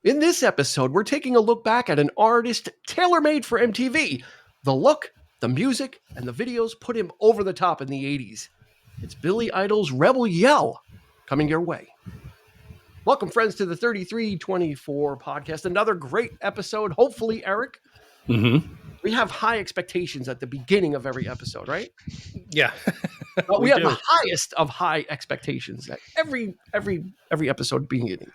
In this episode, we're taking a look back at an artist tailor-made for MTV. The look, the music, and the videos put him over the top in the 80s. It's Billy Idol's Rebel Yell coming your way. Welcome, friends, to the 3324 podcast. Another great episode. Hopefully, Eric, we have high expectations at the beginning of every episode, right? Yeah. We have the highest of high expectations at every episode beginning.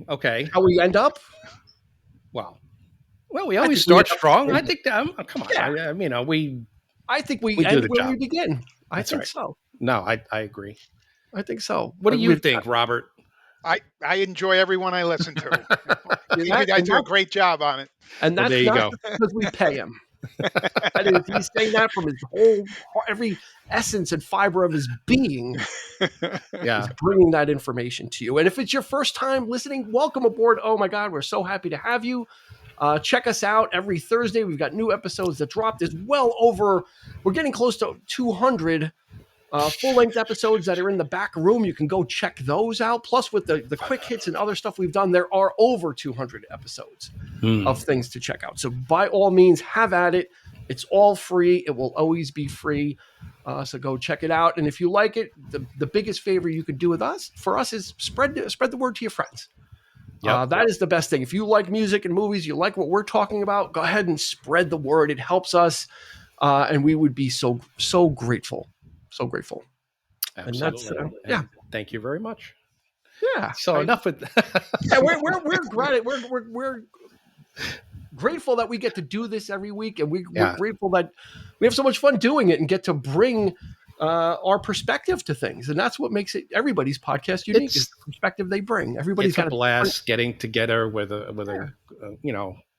Okay. How we end up? Well, we always start strong. I think that, come on. Yeah. I think we do end the where job. we begin. I That's think right. so. No, I agree. I think so. What do you think, Robert? I enjoy everyone I listen to. I do a great job on it. And that's there you not go. because we pay him. He's saying that from his every essence and fiber of his being. Yeah. He's bringing that information to you. And if it's your first time listening, welcome aboard. Oh my God, we're so happy to have you. Check us out every Thursday. We've got new episodes that drop. There's we're getting close to 200 full-length episodes that are in the back room. You can go check those out. Plus, with the quick hits and other stuff we've done, there are over 200 episodes of things to check out. So by all means, have at it. It's all free. It will always be free. So go check it out. And if you like it, the biggest favor you could do for us is spread the word to your friends. Yep. That is the best thing. If you like music and movies, you like what we're talking about, go ahead and spread the word. It helps us. And we would be so grateful. So grateful. Absolutely. And that's, Thank you very much. Yeah. So enough with yeah, we're grateful that we get to do this every week, and we're grateful that we have so much fun doing it and get to bring our perspective to things. And that's what makes it everybody's podcast unique, is the perspective they bring. Everybody's got a blast getting together with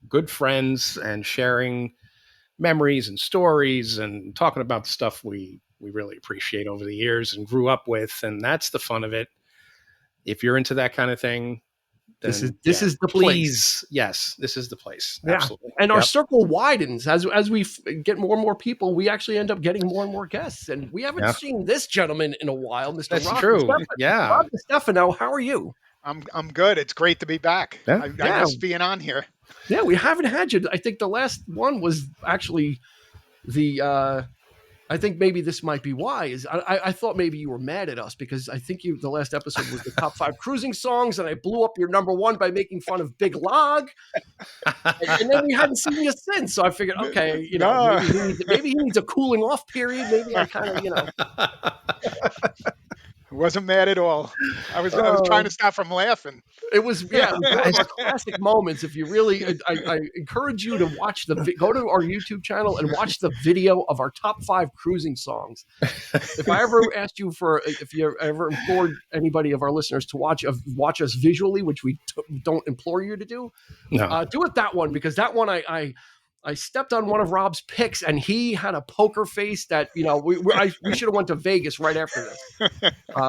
good friends and sharing memories and stories and talking about the stuff we really appreciate over the years and grew up with. And that's the fun of it. If you're into that kind of thing, then this is the place. Yes, this is the place. Yeah. Absolutely. And our circle widens as we get more and more people. We actually end up getting more and more guests. And we haven't seen this gentleman in a while, Mr. That's Rob true. DeStefano. Yeah. Rob DeStefano, how are you? I'm good. It's great to be back. Yeah. I miss being on here. Yeah, we haven't had you. I think the last one was actually I think maybe this might be why. I thought maybe you were mad at us because I think the last episode was the top 5 cruising songs, and I blew up your number 1 by making fun of Big Log, and then we hadn't seen you since. So I figured, okay, maybe he needs a cooling off period. Maybe I kind of, I wasn't mad at all. I was trying to stop from laughing. It was one of our classic moments. If you really, I encourage you to watch go to our YouTube channel and watch the video of our top 5 cruising songs. If I ever asked you if you ever implored anybody of our listeners to watch us visually, which we don't implore you to do, do it that one, because that one I stepped on one of Rob's picks and he had a poker face that, we should have went to Vegas right after this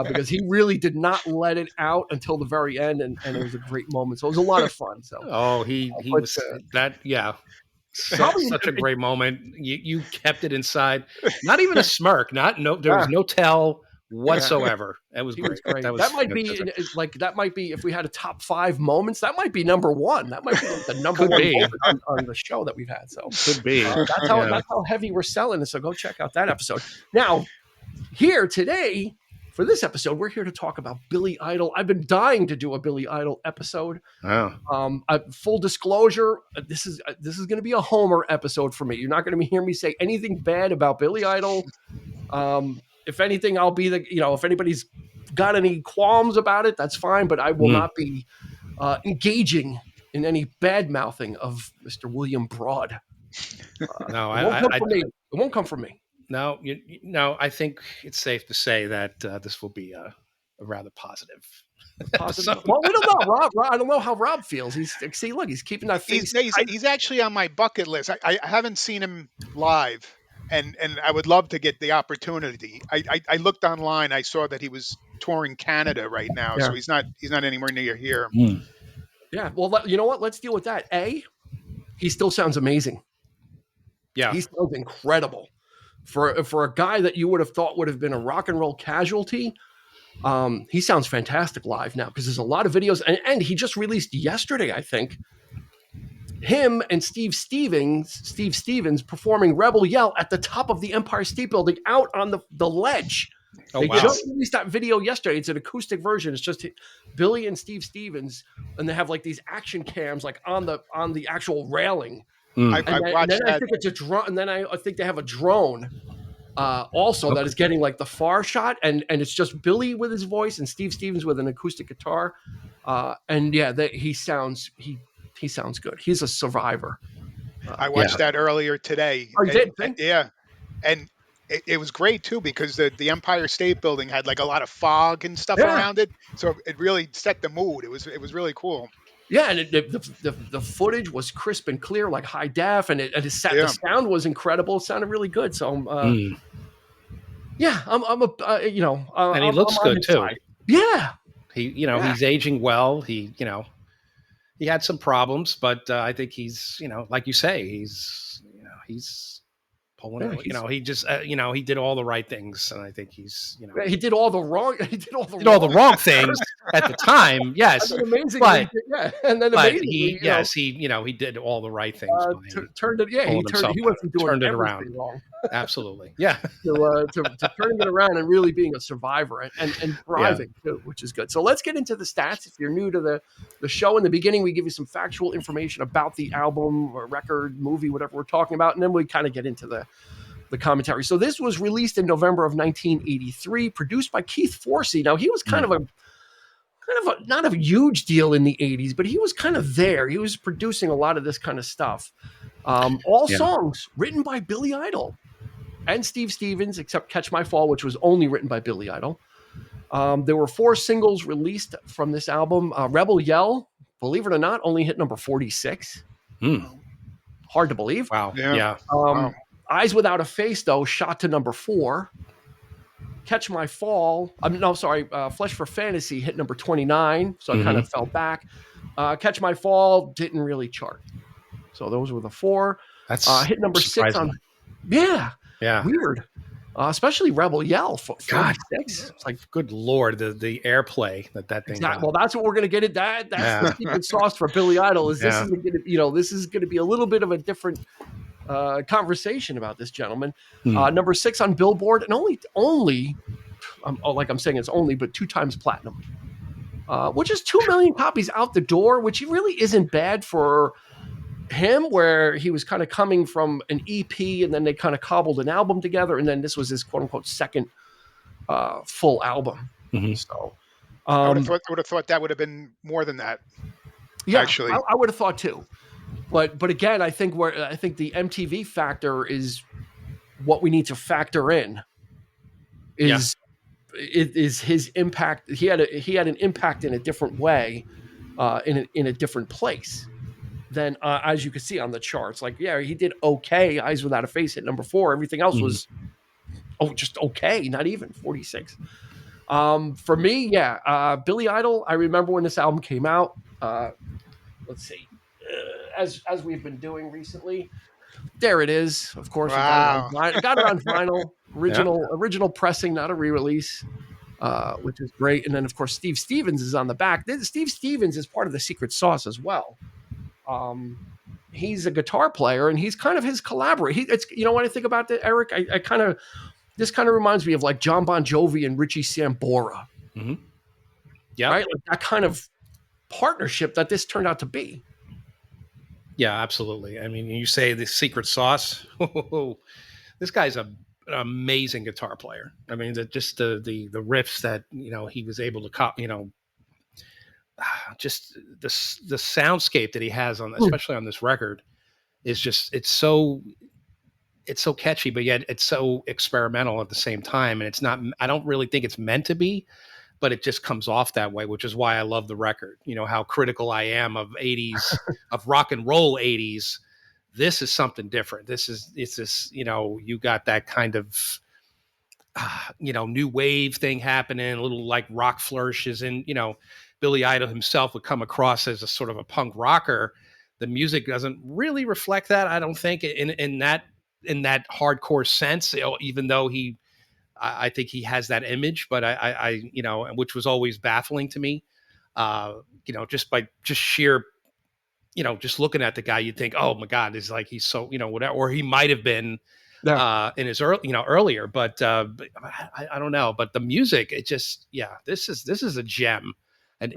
because he really did not let it out until the very end. And it was a great moment. So it was a lot of fun. So, he was that. Yeah. Such a great moment. You kept it inside, not even a smirk, there was no tell whatsoever. That was great. That might be if we had a top 5 moments, that might be number 1. That might be the number 1 moment on the show that we've had. So could be. That's how heavy we're selling. So go check out that episode. Now, here today for this episode, we're here to talk about Billy Idol. I've been dying to do a Billy Idol episode. Oh. Full disclosure, this is going to be a Homer episode for me. You're not going to hear me say anything bad about Billy Idol. If anything, I'll be if anybody's got any qualms about it, that's fine. But I will not be engaging in any bad mouthing of Mr. William Broad. No, it won't come from me. No, I think it's safe to say that this will be a rather positive. Well, we don't know. Rob, I don't know how Rob feels. He's keeping that face. He's actually on my bucket list. I haven't seen him live. And I would love to get the opportunity. I looked online. I saw that he was touring Canada right now, so he's not anywhere near here. Yeah. Well, you know what? Let's deal with that. He still sounds amazing. Yeah, he sounds incredible for a guy that you would have thought would have been a rock and roll casualty. He sounds fantastic live now because there's a lot of videos, and he just released yesterday, I think, him and Steve Stevens performing Rebel Yell at the top of the Empire State Building out on the ledge. Oh, They wow. just released that video yesterday. It's an acoustic version. It's just Billy and Steve Stevens, and they have like these action cams like on the actual railing. I watched then that. I think it's a drone, and then I think they have a drone also that is getting like the far shot, and it's just Billy with his voice and Steve Stevens with an acoustic guitar, and yeah, he sounds good. He's a survivor. I watched that earlier today. Oh, you did? Yeah, and it was great too because the Empire State Building had like a lot of fog and stuff around it, so it really set the mood. It was really cool. Yeah, and the footage was crisp and clear, like high def, and the sound was incredible. It sounded really good. So, yeah, and he looks good too. Yeah, he's aging well. He had some problems, but I think he's, like you say, he's pulling it. He just, he did all the right things, and I think he's, he did all the wrong. He did all the wrong things at the time. Yes, and then amazingly, he did all the right things. Turned it. Yeah, he went from doing it around. Wrong. Absolutely, yeah. to turning it around and really being a survivor and thriving too, which is good. So let's get into the stats. If you're new to the show, in the beginning we give you some factual information about the album or record, movie, whatever we're talking about, and then we kind of get into the commentary. So this was released in November of 1983, produced by Keith Forsey. Now he was kind of not a huge deal in the 80s, but he was kind of there. He was producing a lot of this kind of stuff. All songs written by Billy Idol and Steve Stevens, except Catch My Fall, which was only written by Billy Idol. There were 4 singles released from this album. Rebel Yell, believe it or not, only hit number 46. Hard to believe. Wow. Yeah. Wow. Eyes Without a Face, though, shot to number 4. Catch My Fall, Flesh for Fantasy hit number 29, so it kind of fell back. Catch My Fall didn't really chart. So those were the 4. That's hit number surprising. 6 on weird. Especially Rebel Yell. God, 46. It's like, good Lord, the airplay that thing got. Well, that's what we're going to get at. That's the secret sauce for Billy Idol. This is going to be a little bit of a different conversation about this gentleman. Number 6 on Billboard, and only like I'm saying, it's only, but 2 times platinum, which is 2 million copies out the door, which really isn't bad for him, where he was kind of coming from an EP and then they kind of cobbled an album together, and then this was his quote unquote second full album. So I would have thought that would have been more than that. Yeah, actually, I would have thought too. But again, I think the MTV factor is what we need to factor in. Is his impact? He had an impact in a different way, in a different place than as you can see on the charts. Like, yeah, he did okay. Eyes Without a Face hit number 4. Everything else was just okay, not even 46. For me, Billy Idol. I remember when this album came out. Let's see. As we've been doing recently, there it is. Of course, wow. got it on vinyl, original pressing, not a re-release, which is great. And then, of course, Steve Stevens is on the back. Steve Stevens is part of the secret sauce as well. He's a guitar player, and he's kind of his collaborator. It's what I think about that, Eric. This kind of reminds me of like John Bon Jovi and Richie Sambora. Yeah, right, like that kind of partnership that this turned out to be. Yeah, absolutely. I mean, you say the secret sauce. This guy's an amazing guitar player. I mean, the riffs that he was able to just the soundscape that he has especially on this record, is just it's so catchy, but yet it's so experimental at the same time. And it's not. I don't really think it's meant to be, but it just comes off that way, which is why I love the record. How critical I am of 80s, of rock and roll 80s. This is something different. It's this, you got that kind of, new wave thing happening, a little like rock flourishes. And, Billy Idol himself would come across as a sort of a punk rocker. The music doesn't really reflect that, I don't think, in that hardcore sense, even though he I think he has that image, but I you know, which was always baffling to me. You know, just sheer, you know, just looking at the guy, you'd think, oh my God, is like he's so, you know, whatever, or he might have been in his early, you know, earlier, but I don't know. But the music, it just, yeah, this is a gem, an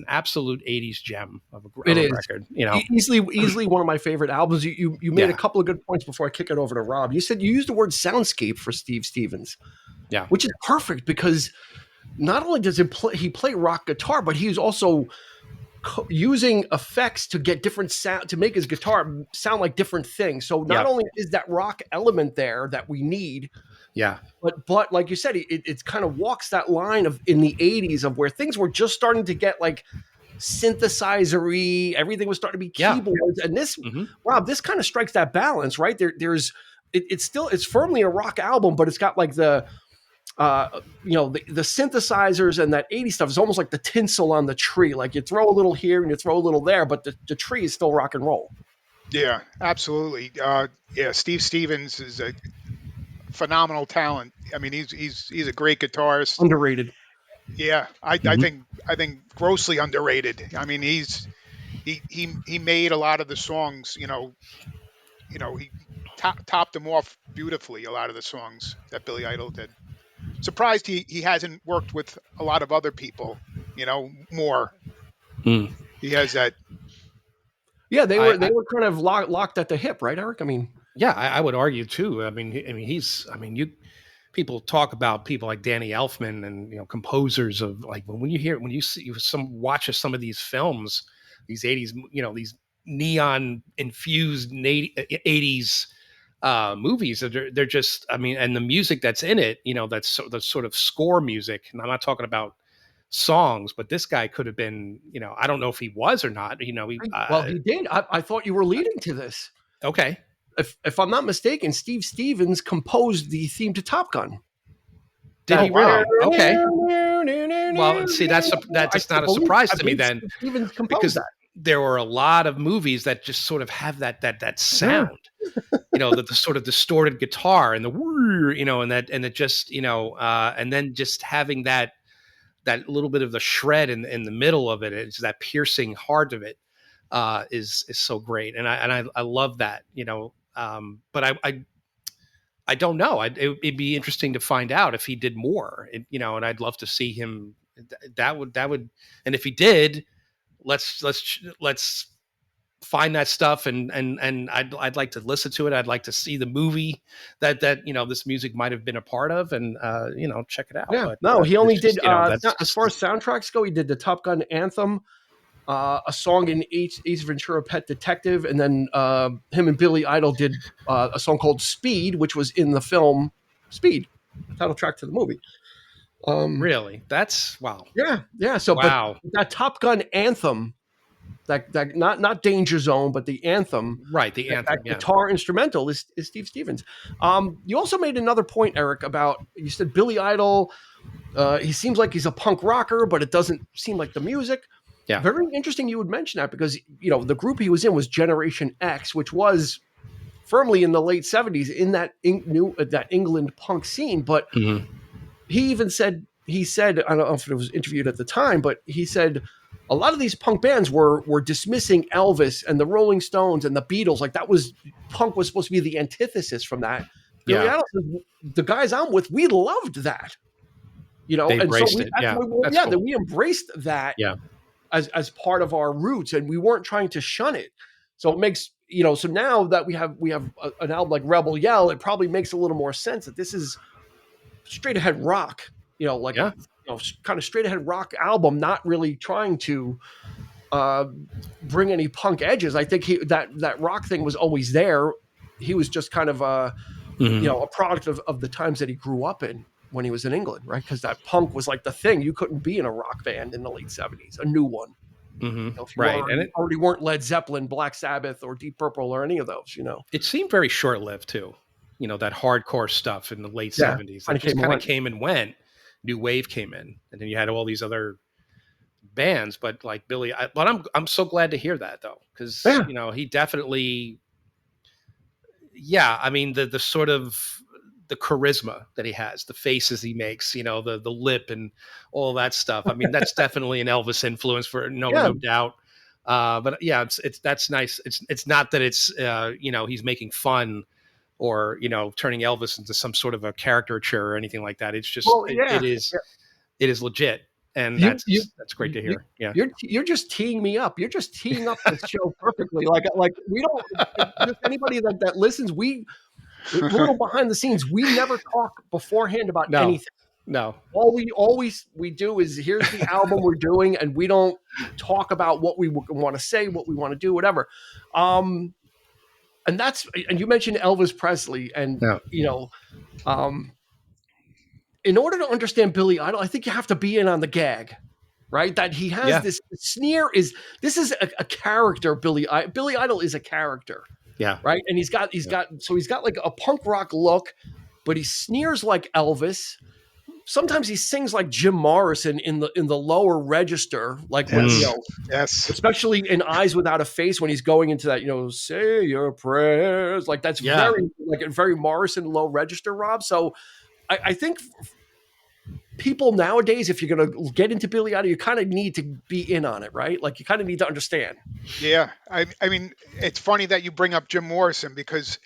absolute 80s gem of a record. You know, easily one of my favorite albums. You made a couple of good points before I kick it over to Rob. You said you used the word soundscape for Steve Stevens, which is perfect because not only does he play rock guitar, but he's also using effects to get different sound, to make his guitar sound like different things. So not only is that rock element there that we need, but like you said, it kind of walks that line of in the 80s of where things were just starting to get like synthesizer-y, everything was starting to be keyboards, and this Rob, this kind of strikes that balance, right? It's firmly a rock album, but it's got like the you know, the synthesizers and that 80s stuff is almost like the tinsel on the tree. Like you throw a little here and you throw a little there, but the tree is still rock and roll. Yeah, absolutely. Steve Stevens is a phenomenal talent. I mean, he's a great guitarist. Underrated. Yeah, I think grossly underrated. I mean, he made a lot of the songs. You know, he topped them off beautifully. A lot of the songs that Billy Idol did. Surprised he hasn't worked with a lot of other people, you know, more. He has that. Yeah, they were kind of locked at the hip, right, Eric? I mean, yeah, I would argue too. I mean, people talk about people like Danny Elfman and, you know, composers of like when you watch some of these films, these 80s, you know, these neon infused 80s movies, they're just, I mean, and the music that's in it, you know, that's the sort of score music, and I'm not talking about songs, but this guy could have been, you know, I don't know if he was or not, you know, he did. I thought you were leading to this. Okay. If I'm not mistaken, Steve Stevens composed the theme to Top Gun. Did he really? Okay. Well, see, that's not a surprise to me then, Stevens composed that. There were a lot of movies that just sort of have that sound, you know, the sort of distorted guitar and the, you know, and it just, you know, and then just having that little bit of the shred in the middle of it, it's that piercing heart of it, is so great, and I love that, you know, but I don't know. It'd be interesting to find out if he did more, you know, and I'd love to see him. That would, and if he did, let's find that stuff, and I'd like to listen to it. I'd like to see the movie that you know, this music might have been a part of, and you know, check it out. Yeah, but, no, he only did. You know, as far as soundtracks go, he did the Top Gun anthem, a song in Ace Ventura: Pet Detective, and then him and Billy Idol did a song called Speed, which was in the film Speed, the title track to the movie. Really, that's wow. Yeah. So, wow. But that Top Gun anthem, that not Danger Zone, but the anthem, right? The anthem, that guitar instrumental is Steve Stevens. You also made another point, Eric, about, you said Billy Idol. He seems like he's a punk rocker, but it doesn't seem like the music. Yeah, very interesting. You would mention that because, you know, the group he was in was Generation X, which was firmly in the late 70s in that that England punk scene, but. He even said, I don't know if it was interviewed at the time, but he said a lot of these punk bands were dismissing Elvis and the Rolling Stones and the Beatles. Like punk was supposed to be the antithesis from that. Yeah. The guys I'm with, we loved that. You know, they embraced it. That we embraced that as part of our roots, and we weren't trying to shun it. So it makes, you know, so now that we have an album like Rebel Yell, it probably makes a little more sense that this is straight ahead rock, you know, like you know, kind of straight ahead rock album, not really trying to bring any punk edges. I think that rock thing was always there. He was just kind of you know, a product of the times that he grew up in when he was in England, right? Because that punk was like the thing. You couldn't be in a rock band in the late 70s, a new one. You know, if you already weren't Led Zeppelin, Black Sabbath, or Deep Purple, or any of those, you know. It seemed very short-lived too. You know, that hardcore stuff in the late 70s. That just kind of came and went. New wave came in, and then you had all these other bands. But like Billy, I'm so glad to hear that though, because you know, he definitely, I mean, the sort of the charisma that he has, the faces he makes, the lip and all that stuff. I mean, that's definitely an Elvis influence for no doubt. But yeah, it's that's nice. It's not that it's he's making fun or turning Elvis into some sort of a caricature or anything like that. It's just it is legit, and that's great to hear. You're just teeing me up. You're just teeing up this show perfectly. Like we don't. Just anybody that listens, we're a little behind the scenes. We never talk beforehand about anything. No. All we do is here's the album we're doing, and we don't talk about what we want to say, what we want to do, whatever. And you mentioned Elvis Presley, and in order to understand Billy Idol, I think you have to be in on the gag, right? That he has this sneer this is a character. Billy Idol is a character. Yeah. Right. And he's got like a punk rock look, but he sneers like Elvis. Sometimes he sings like Jim Morrison in the lower register, like when, especially in Eyes Without a Face, when he's going into that, say your prayers, like that's very Morrison low register, Rob. So I think people nowadays, if you're going to get into Billy Idol, you kind of need to be in on it, right? Like you kind of need to understand. Yeah. I mean, it's funny that you bring up Jim Morrison, because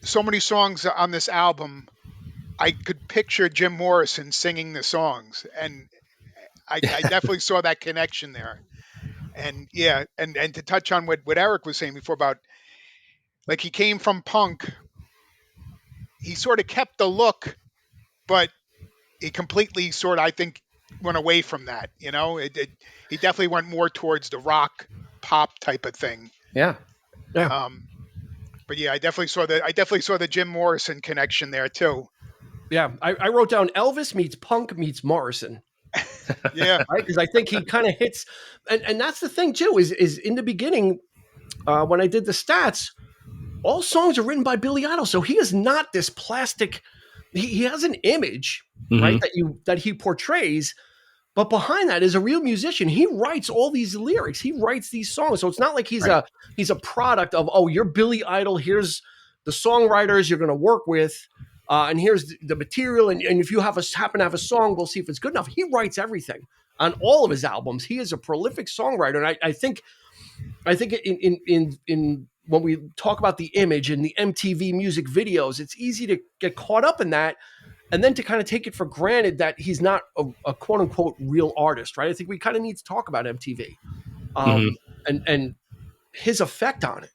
so many songs on this album, I could picture Jim Morrison singing the songs, and I definitely saw that connection there. And and to touch on what Eric was saying before about, like, he came from punk, he sort of kept the look, but he completely sort of, I think, went away from that. He definitely went more towards the rock pop type of thing. Yeah. But yeah, I definitely saw the Jim Morrison connection there too. Yeah, I wrote down Elvis meets punk meets Morrison. Yeah, right, because I think he kind of hits, and that's the thing too. Is in the beginning, when I did the stats, all songs are written by Billy Idol, so he is not this plastic. He has an image, right, that he portrays, but behind that is a real musician. He writes all these lyrics. He writes these songs, so it's not like he's a product of, oh, you're Billy Idol. Here's the songwriters you're going to work with. And here's the material, and if you happen to have a song, we'll see if it's good enough. He writes everything on all of his albums. He is a prolific songwriter, and I think in when we talk about the image and the MTV music videos, it's easy to get caught up in that, and then to kind of take it for granted that he's not a quote unquote real artist, right? I think we kind of need to talk about MTV and his effect on it.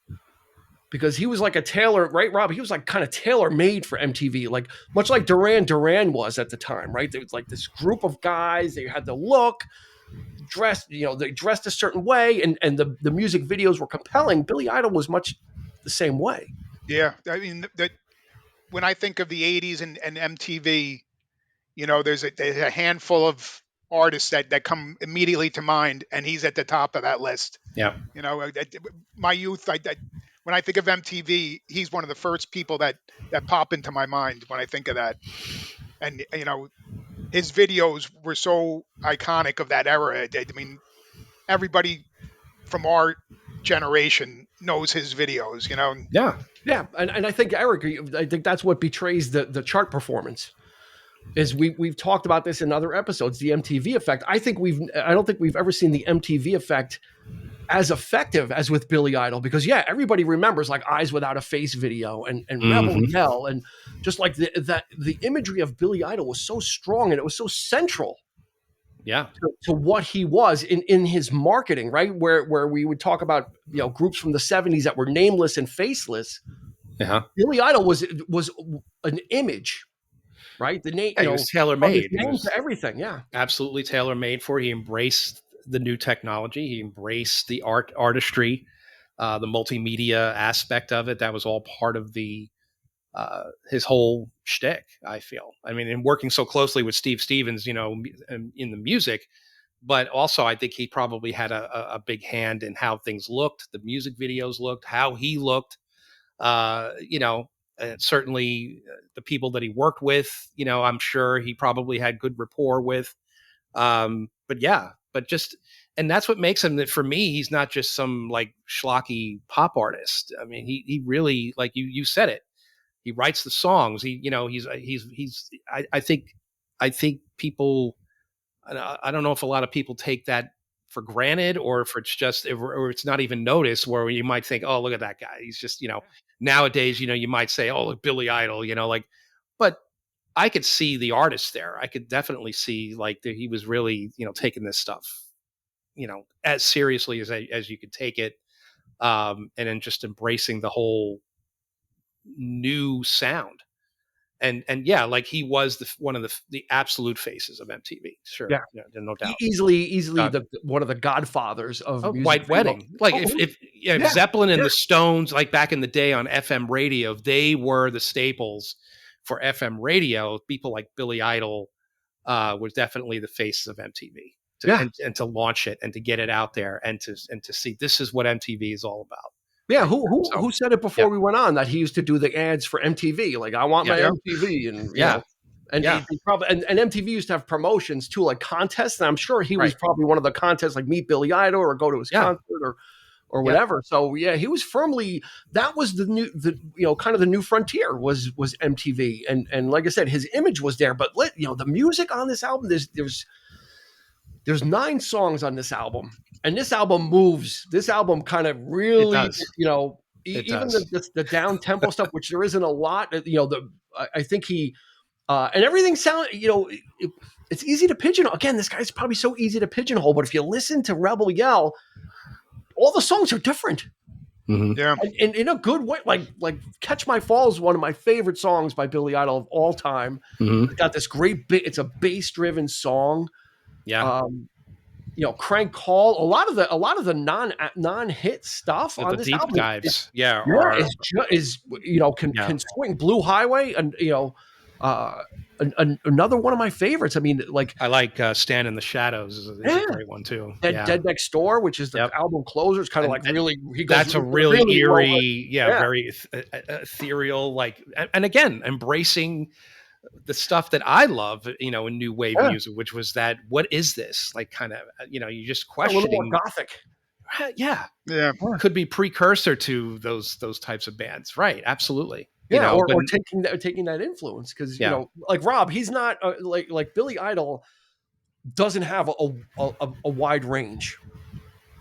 Because he was like a tailor, right, Rob? He was like kind of tailor-made for MTV, like much like Duran Duran was at the time, right? There was like this group of guys. They had the look, dressed, they dressed a certain way, and the music videos were compelling. Billy Idol was much the same way. Yeah, I mean, when I think of the '80s and MTV, there's a handful of artists that come immediately to mind, and he's at the top of that list. Yeah, my youth, when I think of MTV, he's one of the first people that pop into my mind when I think of that. And, his videos were so iconic of that era. I mean, everybody from our generation knows his videos, Yeah. Yeah. And I think, Eric, I think that's what betrays the chart performance. Is we've talked about this in other episodes, the MTV effect. I don't think we've ever seen the MTV effect as effective as with Billy Idol, because everybody remembers like Eyes Without a Face video and Rebel Yell, and just like the imagery of Billy Idol was so strong, and it was so central to what he was in his marketing, right? Where we would talk about groups from the 70s that were nameless and faceless. Yeah. Billy Idol was an image, right? The name, it was tailor-made. Name to everything, absolutely tailor-made for. He embraced the new technology. He embraced the artistry, the multimedia aspect of it. That was all part of his whole shtick, I feel. I mean, and working so closely with Steve Stevens, in the music, but also I think he probably had a big hand in how things looked, the music videos looked, how he looked, certainly the people that he worked with, I'm sure he probably had good rapport with. And that's what makes him, that for me, he's not just some like schlocky pop artist. I mean, he really, like you said it, He writes the songs. I think people, I don't know if a lot of people take that for granted, or if it's just, or it's not even noticed, where you might think, oh, look at that guy. He's just, nowadays, you might say, oh, look, Billy Idol, but I could see the artist there. I could definitely see like that he was really, taking this stuff, as seriously as you could take it. And then just embracing the whole new sound. And yeah, like he was one of the absolute faces of MTV. Sure. Yeah. No doubt. Easily one of the godfathers of music. White Wedding. Like if Zeppelin and the Stones, like back in the day on FM radio, they were the staples for FM radio. People like Billy Idol was definitely the face of MTV. And to launch it and to get it out there and to see this is what MTV is all about. Yeah, who said it before we went on that he used to do the ads for MTV? Like, I want my MTV, and he probably and MTV used to have promotions too, like contests. And I'm sure he was probably one of the contests, like meet Billy Idol or go to his concert or whatever. So he was firmly, that was the kind of the new frontier was MTV, and like I said, his image was there. But the music on this album, there's 9 songs on this album. And this album moves. This album kind of really, even the down tempo stuff, which there isn't a lot. I think he and everything sound. It's easy to pigeonhole. Again, this guy's probably so easy to pigeonhole. But if you listen to Rebel Yell, all the songs are different. Mm-hmm. Yeah, and in a good way. Like "Catch My Fall" is one of my favorite songs by Billy Idol of all time. Mm-hmm. It's got this great it's a bass-driven song. Yeah. Crank Call, a lot of the non-hit stuff on this deep album, dives, can swing. Blue Highway, and another one of my favorites. I mean, like I like Stand in the Shadows is a great one too. Dead Next Door, which is the album closer. It's kind of really that's a really eerie, very ethereal. Like, and again, embracing the stuff that I love, in new wave music, which was that, what is this? Like, kind of, you just questioning. A little more gothic. Yeah. Could be precursor to those types of bands, right? Absolutely. Or taking that influence, because like Rob, he's not like Billy Idol doesn't have a wide range,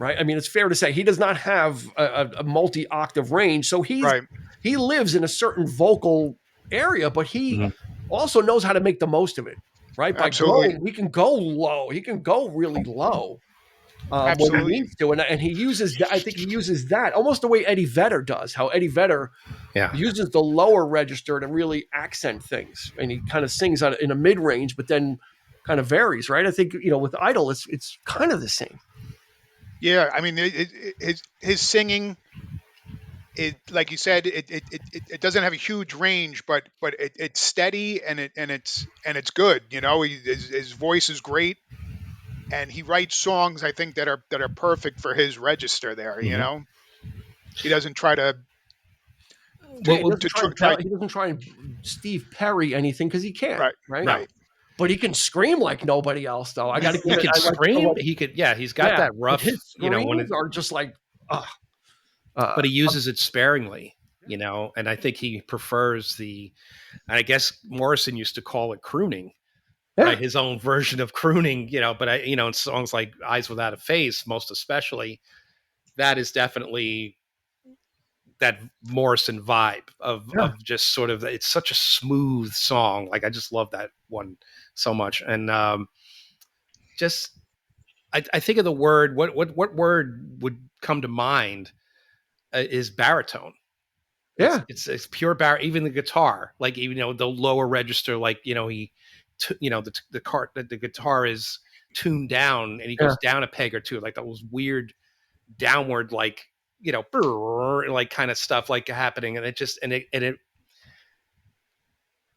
right? I mean, it's fair to say he does not have a multi-octave range, so he lives in a certain vocal area, but he also knows how to make the most of it, right? By Absolutely. he can go low. He can go really low when he needs to. And he uses that. I think he uses that almost the way Eddie Vedder does, how Eddie Vedder uses the lower register to really accent things. And he kind of sings in a mid-range, but then kind of varies, right? I think, with Idol, it's kind of the same. Yeah. I mean, his singing, like you said, it doesn't have a huge range, but it's steady and it's good. His voice is great, and he writes songs, I think, that are perfect for his register there. Mm-hmm. He doesn't try to. He doesn't try and Steve Perry anything, because he can't. Right. But he can scream like nobody else, though. I got to. He can scream. He could. Yeah, he's got that rough. His screams are just like. But he uses it sparingly, and I think he prefers and I guess Morrison used to call it crooning, right? His own version of crooning, but in songs like Eyes Without a Face, most especially, that is definitely that Morrison vibe of just sort of, it's such a smooth song. Like, I just love that one so much. And I think of the word, what word would come to mind? Is baritone. It's pure baritone. Even the guitar, like, the lower register, like, the guitar is tuned down, and he goes down a peg or two, like those weird downward, like, like kind of stuff like happening, and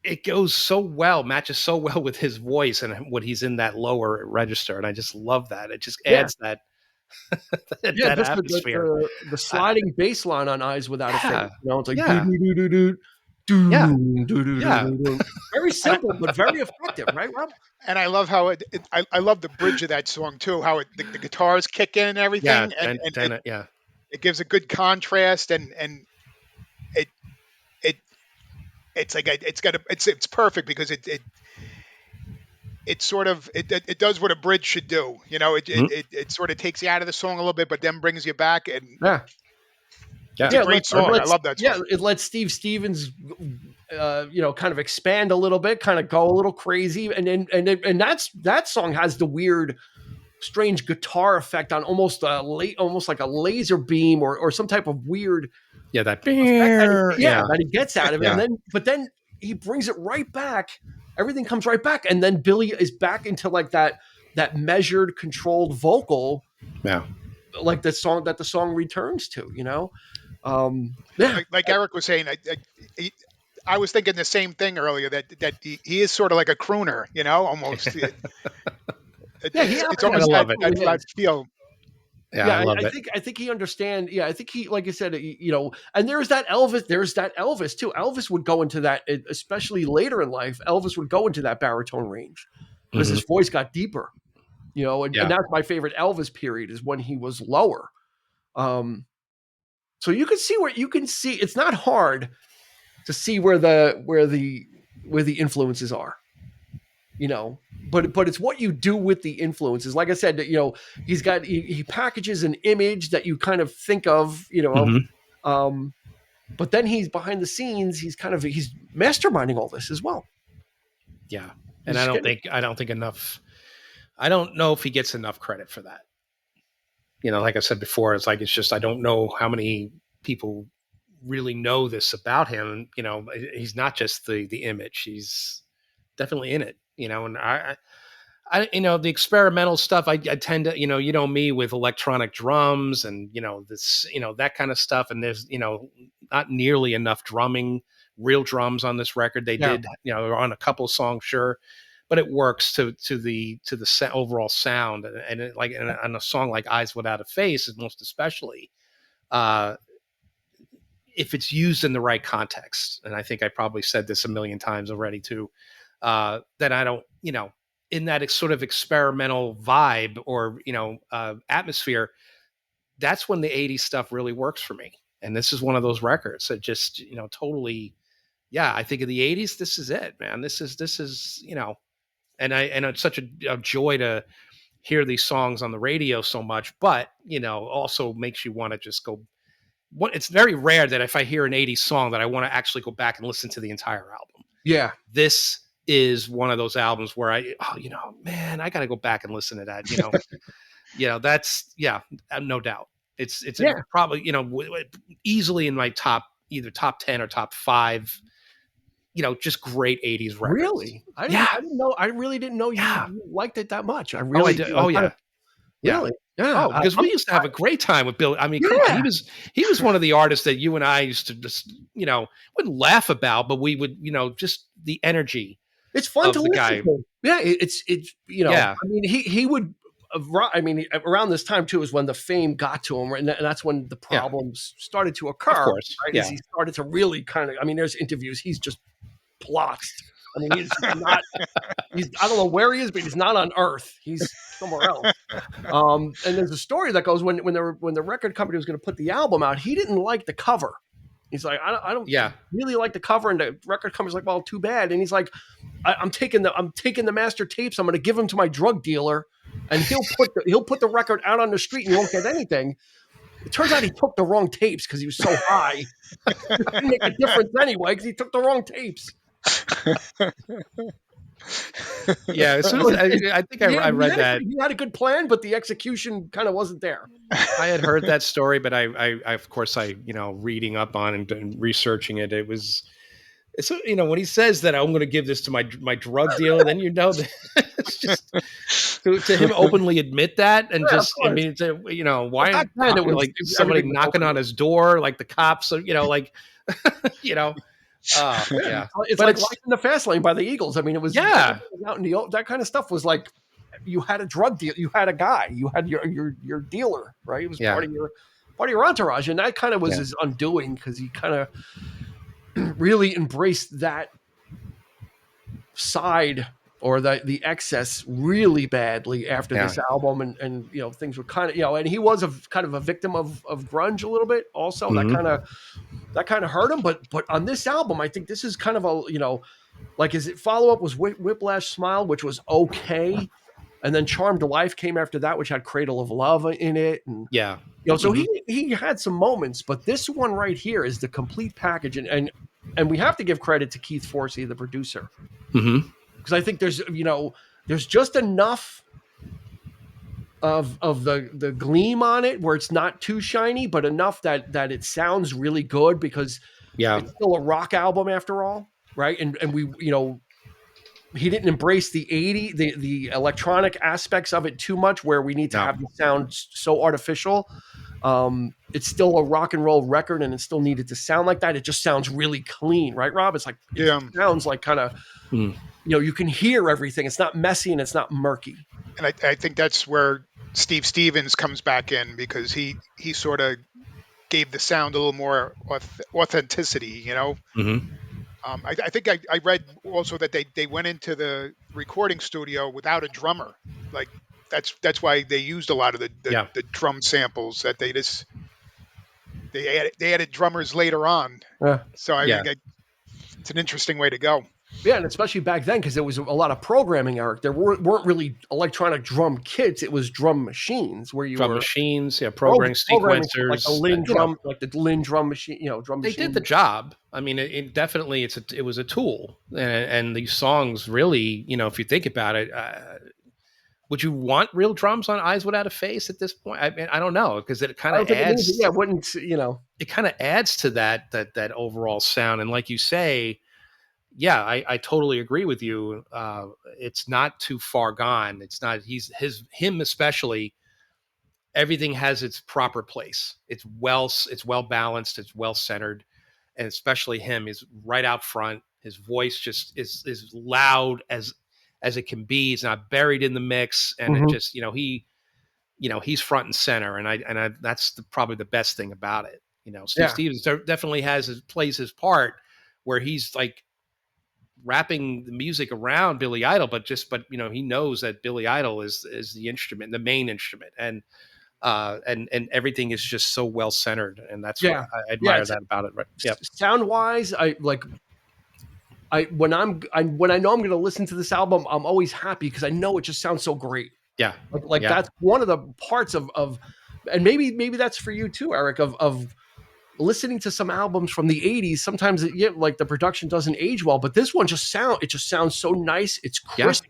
it goes so well, matches so well with his voice and what he's in that lower register, and I just love that. It just adds that. that atmosphere. The sliding bass line on Eyes Without a Face. It's like very simple but very effective, right, Rob? And I love how I love the bridge of that song too. How the guitars kick in and everything, it gives a good contrast, and it's like it's perfect because it sort of it does what a bridge should do. You know, it sort of takes you out of the song a little bit, but then brings you back, and Yeah. it's a great song. I love that song. Yeah, it lets Steve Stevens, kind of expand a little bit, kind of go a little crazy, and that song has the weird, strange guitar effect on almost like a laser beam or some type of weird that that he gets out of it, Yeah. but then he brings it right back. Everything comes right back, and then Billy is back into like that measured, controlled vocal, like the song returns to. Like Eric was saying, I was thinking the same thing earlier, that he is sort of like a crooner, almost. It's almost that feel. I love it. I think he understands. Yeah, I think he, like I said, and there's that Elvis too. Elvis would go into that, especially later in life. Elvis would go into that baritone range because his voice got deeper, and that's my favorite Elvis period, is when he was lower. So you can see it's not hard to see where the influences are, but it's what you do with the influences. Like I said, he packages an image that you kind of think of, but then he's behind the scenes. He's masterminding all this as well. Yeah. And I don't think enough. I don't know if he gets enough credit for that. Like I said before, it's just, I don't know how many people really know this about him. He's not just the image, he's definitely in it, and I the experimental stuff, I tend to, me with electronic drums and, this, that kind of stuff. And there's, not nearly enough real drums on this record. They did, on a couple of songs, sure, but it works to the overall sound. And on a song like Eyes Without a Face, most especially, if it's used in the right context. And I think I probably said this a million times already too, that I don't, in that sort of experimental vibe or, atmosphere, that's when the 80s stuff really works for me. And this is one of those records that just, totally, I think of the 80s, this is it, man. This is, and it's such a joy to hear these songs on the radio so much, but, also makes you want to just go. It's very rare that if I hear an 80s song that I want to actually go back and listen to the entire album. Yeah. This is one of those albums where I got to go back and listen to that, that's, no doubt. It's probably, easily in my either top 10 or top 5, just great 80s records. Really? I didn't know. I really didn't know you liked it that much. I really did. Yeah. Really? Yeah. Because we used to have a great time with Bill. I mean, come on, he was one of the artists that you and I used to just, wouldn't laugh about, but we would, just the energy. It's fun to listen to. Yeah, it's I mean, he would. I mean, around this time too is when the fame got to him, right? And that's when the problems started to occur. Of course, right? As he started to really kind of. I mean, there's interviews. He's just plots. I mean, he's not. I don't know where he is, but he's not on Earth. He's somewhere else. And there's a story that goes when the record company was going to put the album out, he didn't like the cover. He's like, I don't really like the cover, and the record company's like, well, too bad. And he's like, I'm taking the master tapes. I'm going to give them to my drug dealer, and he'll put the record out on the street, and you won't get anything. It turns out he took the wrong tapes because he was so high. It didn't make a difference anyway because he took the wrong tapes. Yeah, as soon as I think I read that. He had a good plan, but the execution kind of wasn't there. I had heard that story, but I of course, reading up on and researching it, it's when he says that I'm going to give this to my drug dealer, then that it's just to him openly admit that, and just, I mean, why it was like somebody knocking on his door, like the cops, It's like Life in the Fast Lane by the Eagles. I mean, it was out in that kind of stuff was like you had a drug deal, you had a guy, you had your dealer, right? It was part of your entourage, and that kind of was his undoing because he kind of really embraced that side or the excess really badly after this album, and things were kind of and he was kind of a victim of grunge a little bit also. That kind of that kind of hurt him. But on this album, I think this is kind of a, you know, like his follow up was Whiplash Smile, which was okay, and then Charmed Life came after that, which had Cradle of Love in it, and Yeah. you know, so he had some moments, but this one right here is the complete package, and we have to give credit to Keith Forsey, the producer, because I think there's, you know, there's just enough of the gleam on it where it's not too shiny, but enough that it sounds really good, because it's still a rock album after all, right? And we, you know, he didn't embrace the the electronic aspects of it too much, where we need to have the sound so artificial. It's still a rock and roll record, and it still needed to sound like that. It just sounds really clean, right, Rob? It's like, it sounds like kind of, you know, you can hear everything. It's not messy and it's not murky. And I think that's where Steve Stevens comes back in, because he sort of gave the sound a little more authenticity, you know? I think I read also that they went into the recording studio without a drummer. Like that's why they used a lot of the drum samples, that they added drummers later on. So I think it's an interesting way to go. Yeah, and especially back then, because there was a lot of programming, Eric. There weren't really electronic drum kits. It was drum machines where you machines, programming sequencers, like the Linn drum, like the Linn drum machine. You know, drum. They did the job. I mean, it definitely it was a tool, and these songs really, you know, if you think about it, would you want real drums on Eyes Without a Face at this point? I mean, I don't know, because it kind of adds. Yeah, wouldn't, you know? It kind of adds to that overall sound, and like you say. Yeah, I totally agree with you. It's not too far gone. It's not, him especially, everything has its proper place. It's well balanced. It's well centered. And especially him is right out front. His voice just is loud as it can be. He's not buried in the mix. And it just, you know, he's front and center. And I that's probably the best thing about it. You know, Steve Stevens definitely plays his part, where he's like, wrapping the music around Billy Idol, but you know, he knows that Billy Idol is the instrument, the main instrument, and everything is just so well centered, and that's what I admire that about it. Right? Yeah. Sound wise, when I know I'm going to listen to this album, I'm always happy because I know it just sounds so great. Yeah, like that's one of the parts of, and maybe that's for you too, Eric, of listening to some albums from the 80s. Sometimes like the production doesn't age well, but this one just sounds so nice. It's crisp.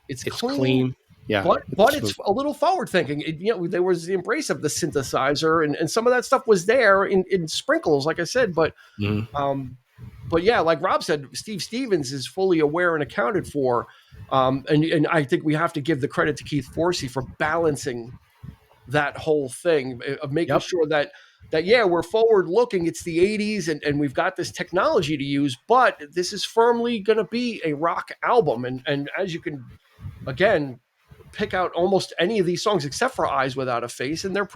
It's clean. Yeah. But it's a little forward thinking. You know, there was the embrace of the synthesizer, and some of that stuff was there in sprinkles, like I said, but yeah, like Rob said, Steve Stevens is fully aware and accounted for. And I think we have to give the credit to Keith Forsey for balancing that whole thing, of making sure that we're forward looking. It's the 80s and we've got this technology to use, but this is firmly going to be a rock album. And as you can, again, pick out almost any of these songs except for Eyes Without a Face, and they're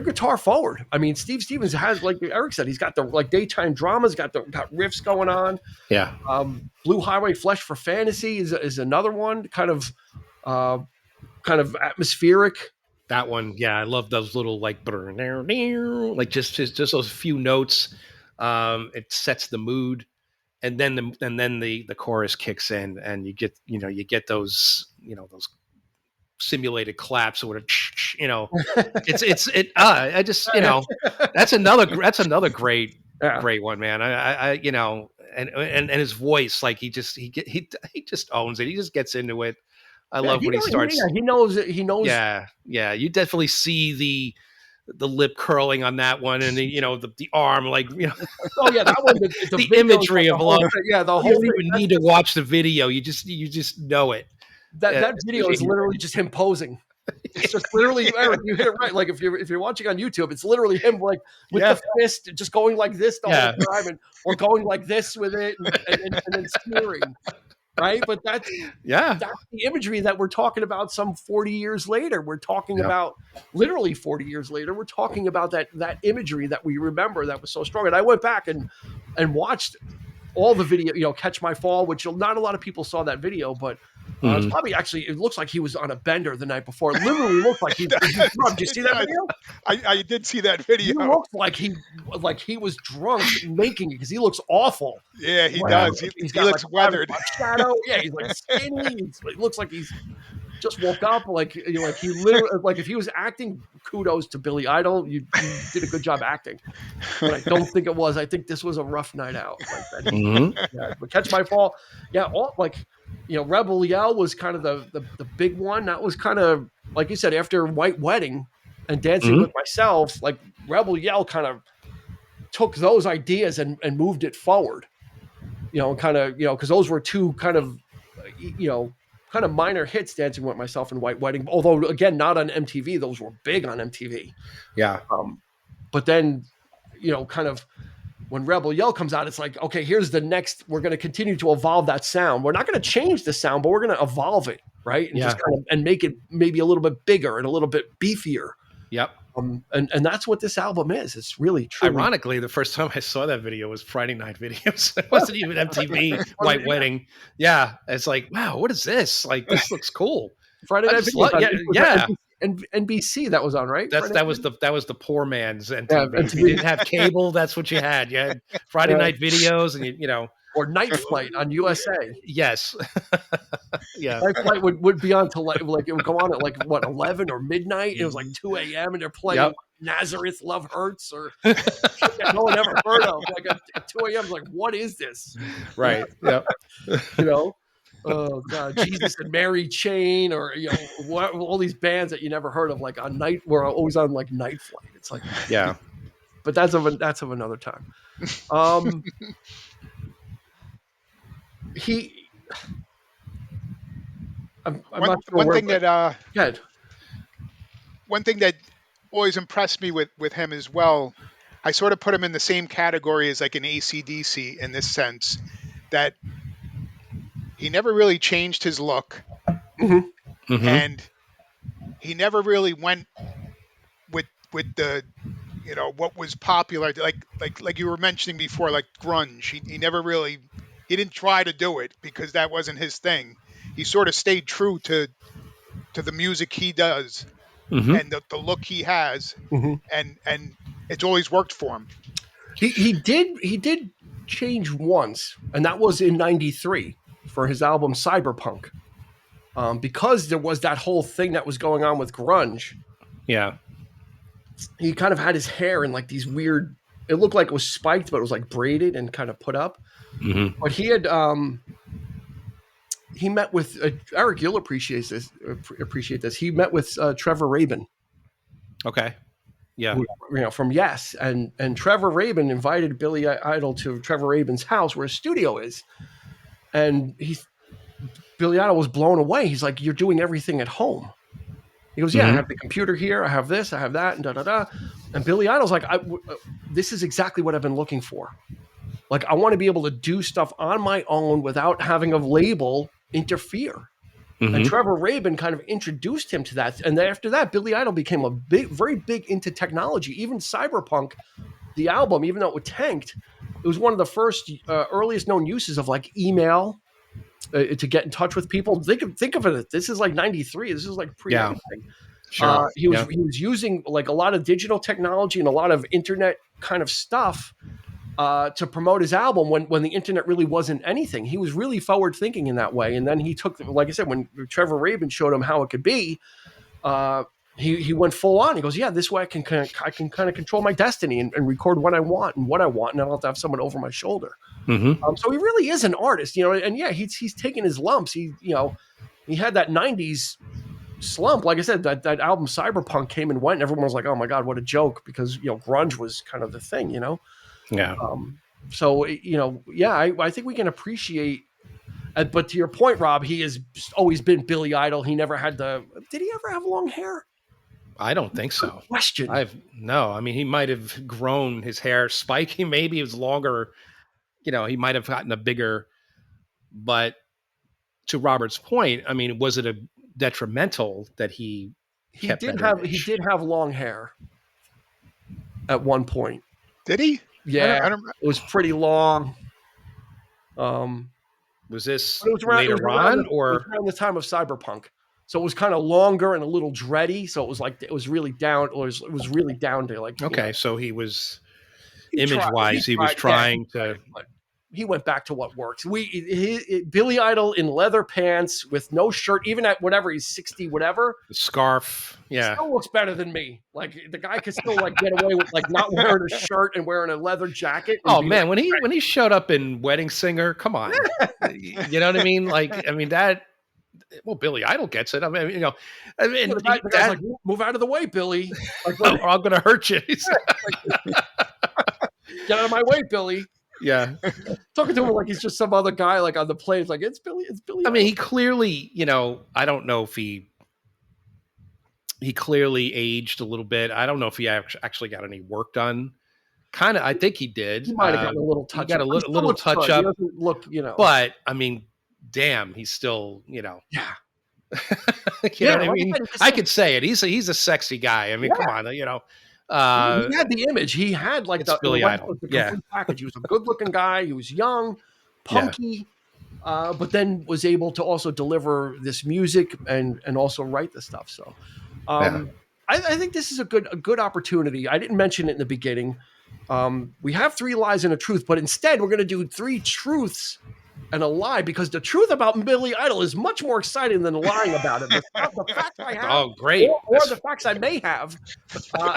guitar forward. I mean, Steve Stevens has, like Eric said, he's got the like daytime dramas, got riffs going on. Yeah. Blue Highway Flesh for Fantasy is another one, kind of atmospheric. That one, yeah, I love those little like just those few notes. It sets the mood, and then the chorus kicks in, and you get those simulated claps or I just that's another great one, man. I and his voice, like he just owns it. He just gets into it. I love when he starts. Yeah, he knows. Yeah. You definitely see the lip curling on that one, and the arm, like Oh yeah, that one. The imagery of love. Yeah, the whole. You don't even need to watch the video. You just know it. That video is literally just him posing. It's just literally, Eric, you hit it right. Like if you're watching on YouTube, it's literally him like with the fist just going like this the whole time, or going like this with it, and then smearing. Right, but that's the imagery that we're talking about. Some 40 years later, we're talking about literally 40 years later. We're talking about that imagery that we remember that was so strong. And I went back and watched all the video. Catch My Fall, which not a lot of people saw that video, but It's Mhm. probably actually. It looks like he was on a bender the night before. It literally looks like he's drunk. Did you see that Yes. video? I did see that He video. looks like he was drunk making it because he looks awful. Yeah, he Like, does. he's He got looks like weathered. a shadow. Yeah, he's like skinny. He looks like he's just woke up. Like he literally like if he was acting, kudos to Billy Idol. You did a good job acting. But I don't think it was. I think this was a rough night out. Like that. Mhm. Yeah, but Catch My Fall, yeah, all like Rebel Yell was kind of the big one. That was kind of like you said after White Wedding and Dancing Mhm. with Myself. Like Rebel Yell kind of took those ideas and moved it forward. Kind of because those were two kind of kind of minor hits, Dancing with Myself and White Wedding. Although again, not on MTV. Those were big on MTV. Yeah. But then kind of when Rebel Yell comes out, it's like, okay, here's the next. We're going to continue to evolve that sound. We're not going to change the sound, but we're going to evolve it, right? And Yeah. just kind of and make it maybe a little bit bigger and a little bit beefier. Yep. And that's what this album is. It's really truly. Ironically, the first time I saw that video was Friday Night Videos. It wasn't even MTV White Wedding. Yeah, it's like, wow, what is this? Like, this looks cool. Friday Night Videos. Yeah. And NBC that was on, right? That was the poor man's MTV. Yeah, If you didn't have cable, that's what you had. You had Friday Night Videos, and or Night Flight on USA. Yes. Yeah. Night Flight would be on till like it would go on at like what 11 or midnight. It was like 2 a.m. and they're playing Nazareth Love Hurts or shit that no one ever heard of. Like at 2 a.m. Like, what is this? Right. Yep. Oh God, Jesus and Mary Chain, or all these bands that you never heard of, like on night. We're always on like Night Flight. It's like, yeah, but that's of another time. I'm not sure one thing that good. One thing that always impressed me with him as well, I sort of put him in the same category as like an AC/DC in this sense, that he never really changed his look, and he never really went with the what was popular, like you were mentioning before, like grunge. He never really, he didn't try to do it because that wasn't his thing. He sort of stayed true to the music he does and the look he has, and it's always worked for him. He did change once, and that was in '93 for his album Cyberpunk, because there was that whole thing that was going on with grunge. Yeah, he kind of had his hair in like these weird. It looked like it was spiked, but it was like braided and kind of put up. But he had he met with Eric. You'll appreciate this. He met with Trevor Rabin. Okay. Yeah. From Yes, and Trevor Rabin invited Billy Idol to Trevor Rabin's house where his studio is, and Billy Idol was blown away. He's like, "You're doing everything at home." He goes, "Yeah, I have the computer here. I have this. I have that, and da da da." And Billy Idol's like, "This is exactly what I've been looking for. Like, I want to be able to do stuff on my own without having a label interfere." And Trevor Rabin kind of introduced him to that. And then after that, Billy Idol became very big into technology. Even Cyberpunk, the album, even though it tanked, it was one of the first, earliest known uses of like email to get in touch with people. Think of it. This is like '93. This is like pre anything. Sure. He was using like a lot of digital technology and a lot of internet kind of stuff to promote his album when the internet really wasn't anything. He was really forward thinking in that way. And then he took, like I said, when Trevor Rabin showed him how it could be, he went full on. He goes, "Yeah, this way I can kind of control my destiny and record what I want, and I don't have to have someone over my shoulder." So he really is an artist, and yeah, he's taking his lumps. He had that '90s slump. Like I said, that album Cyberpunk came and went, and everyone was like, "Oh my God, what a joke," because grunge was kind of the thing, Yeah. So I think we can appreciate. But to your point, Rob, he has always been Billy Idol. He never had Did he ever have long hair? I don't think so. Good question. I mean, he might have grown his hair spiky. Maybe it was longer. He might have gotten a bigger. But to Robert's point, I mean, was it a detrimental that he did have long hair at one point? Did he? Yeah, it was pretty long. Was this But it was later on, it was or around the time of Cyberpunk. So it was kind of longer and a little dready. So it was like it was really down. It was really down to like okay? So he was he image-wise, he was trying to. but he went back to what works. Billy Idol in leather pants with no shirt, even at whatever he's 60, whatever. The scarf, yeah. Still looks better than me. Like the guy could still like get away with like not wearing a shirt and wearing a leather jacket. Oh man, when he showed up in Wedding Singer, come on, you know what I mean? Like, I mean that. Well, Billy Idol gets it. I mean, you know, the guy's like, move out of the way, Billy. Like, or I'm going to hurt you. Get out of my way, Billy. Yeah, talking to him like he's just some other guy, like on the plane. It's like it's Billy. I mean, he clearly, you know, I don't know if he clearly aged a little bit. I don't know if he actually got any work done. Kind of, I think he did. He might have gotten a little touch. He got a little touch good. up. He doesn't look, you know. But I mean, damn, he's still, you know. Yeah. You know what I mean? I could say it. He's a sexy guy. I mean, come on, you know. He had the image. He had like the Billy Idol. complete package. He was a good-looking guy. He was young, punky, but then was able to also deliver this music and also write the stuff. So, I think this is a good opportunity. I didn't mention it in the beginning. We have 3 lies and a truth, but instead we're going to do 3 truths and a lie, because the truth about Billy Idol is much more exciting than lying about it. The facts I have, great, or the facts I may have,